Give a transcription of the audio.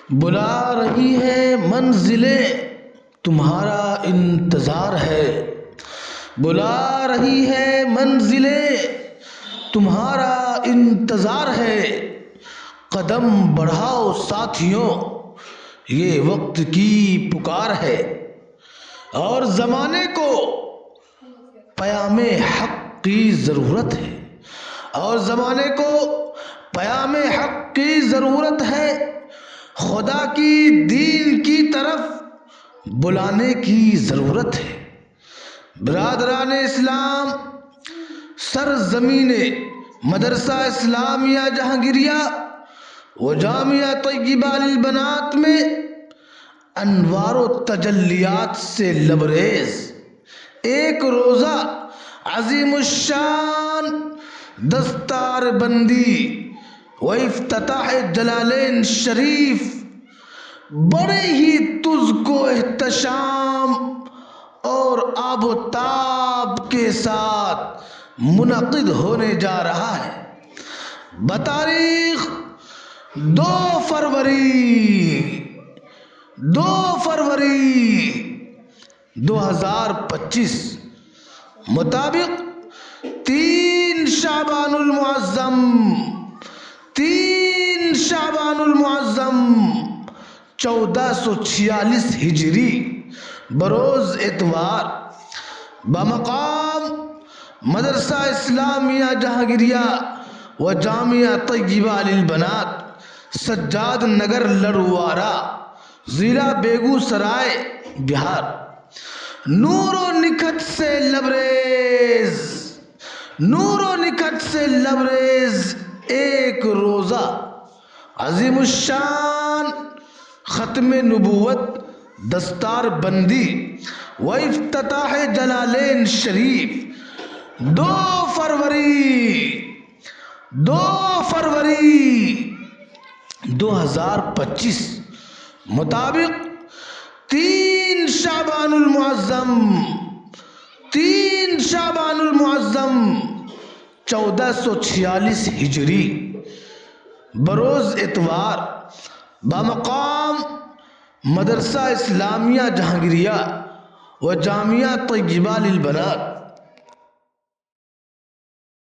بلا رہی ہے منزلیں تمہارا انتظار ہے، بلا رہی ہے منزلیں تمہارا انتظار ہے، قدم بڑھاؤ ساتھیوں یہ وقت کی پکار ہے، اور زمانے کو پیام حق کی ضرورت ہے، اور زمانے کو پیام حق کی ضرورت ہے، خدا کی دین کی طرف بلانے کی ضرورت ہے۔ برادران اسلام، سرزمین مدرسہ اسلامیہ جہانگیریہ و جامعہ طیبہ للبنات میں انوار و تجلیات سے لبریز ایک روزہ عظیم الشان دستار بندی و افتتاح جلالین شریف بڑے ہی تجھ کو احتشام اور آب و تاب کے ساتھ منعقد ہونے جا رہا ہے۔ بتاریخ 2 فروری 2025 مطابق 3 شعبان المعظم 1446 ہجری بروز اتوار بمقام مدرسہ اسلامیہ جہانگیریہ و جامعہ طیبہ للبنات سجاد نگر لڑوارہ ضلع بیگو سرائے بہار نور و نکھت سے لبریز ایک روزہ عظیم الشان ختم نبوت دستار بندی و افتتاح جلالین شریف 2 فروری 2025 مطابق 3 شعبان المعظم 1446 ہجری بروز اتوار بمقام مدرسہ اسلامیہ جہانگیریہ و جامعہ طیبہ للبنات